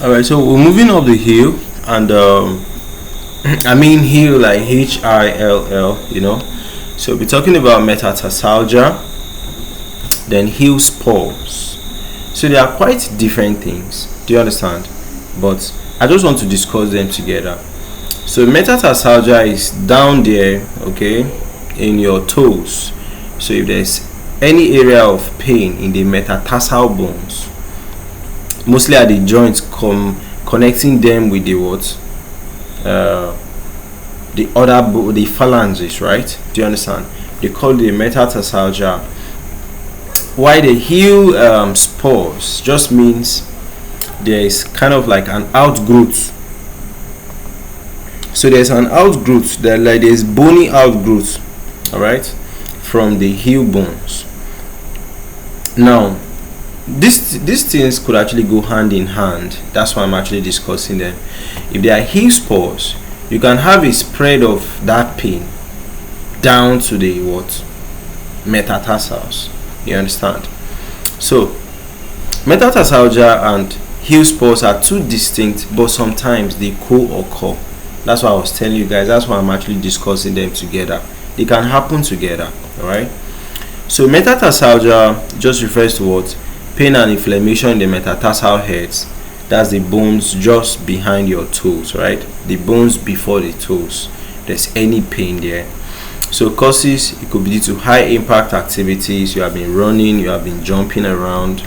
All right, so we're moving up the heel, and I mean heel like HILL, you know. So we're talking about metatarsalgia, then heel spurs. So they are quite different things. Do you understand? But I just want to discuss them together. So metatarsalgia is down there, okay, in your toes. So if there's any area of pain in the metatarsal bones, mostly at the joints, connecting them with the what, the phalanges, right? Do you understand? They call it the metatarsalgia. Why the heel spurs just means there is kind of like an outgrowth. So there's an outgrowth that, like, there's bony outgrowth, all right, from the heel bones. Now these things could actually go hand in hand. That's why I'm actually discussing them. If they are heel spurs, you can have a spread of that pain down to the what, metatarsals. You understand? So metatarsalgia and heel spurs are two distinct, but sometimes they co-occur. That's why I was telling you guys. That's why I'm actually discussing them together. They can happen together. All right. So metatarsalgia just refers to what? Pain and inflammation in the metatarsal heads. That's the bones just behind your toes, right? The bones before the toes. There's any pain there. So causes, it could be due to high impact activities. You have been running, you have been jumping around.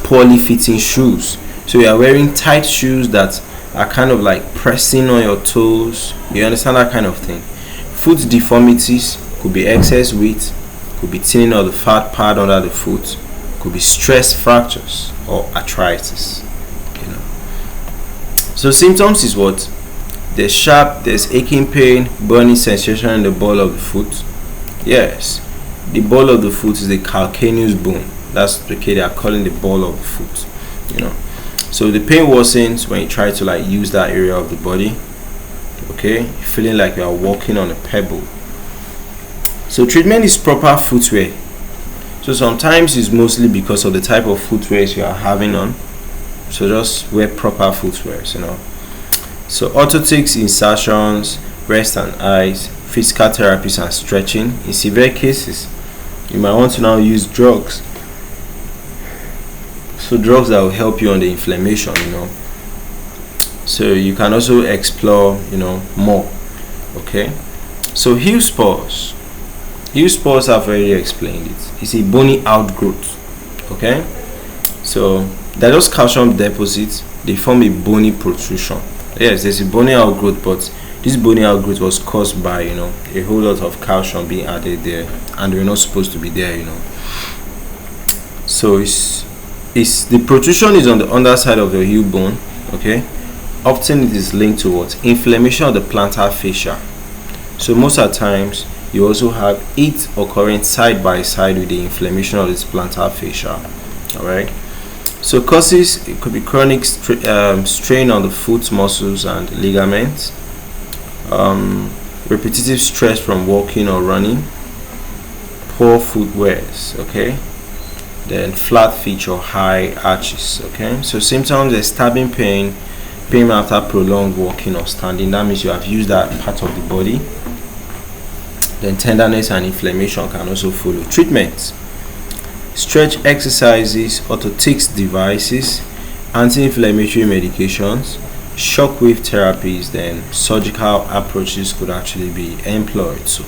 Poorly fitting shoes. So you are wearing tight shoes that are kind of like pressing on your toes. You understand that kind of thing. Foot deformities could be excess weight, could be thinning of the fat pad under the foot, could be stress fractures or arthritis. You know. So symptoms is what? There's sharp, there's aching pain, burning sensation in the ball of the foot. Yes, the ball of the foot is the calcaneus bone. That's okay. They are calling the ball of the foot. You know. So the pain worsens when you try to like use that area of the body. Okay, feeling like you are walking on a pebble. So treatment is proper footwear. So sometimes it's mostly because of the type of footwear you are having on. So just wear proper footwear, you know. So orthotics, insertions, rest and eyes, physical therapies and stretching. In severe cases, you might want to now use drugs. So drugs that will help you on the inflammation, you know. So you can also explore, you know, more. Okay. So heel spurs. Heel spurs, I've already explained it. It's a bony outgrowth. Okay. So they're just calcium deposits. They form a bony protrusion. Yes, there's a bony outgrowth, but this bony outgrowth was caused by, you know, a whole lot of calcium being added there, and they're not supposed to be there, you know. So it's the protrusion is on the underside of your heel bone. Okay. Often it is linked to what? Inflammation of the plantar fascia. So most of the times you also have it occurring side by side with the inflammation of this plantar fascia. All right. So causes, it could be chronic strain on the foot muscles and ligaments, repetitive stress from walking or running, poor footwears. Okay. Then flat feet or high arches. Okay. So symptoms are stabbing pain after prolonged walking or standing. That means you have used that part of the body. Then tenderness and inflammation can also follow. Treatments: stretch exercises, orthotics devices, anti-inflammatory medications, shockwave therapies. Then surgical approaches could actually be employed. So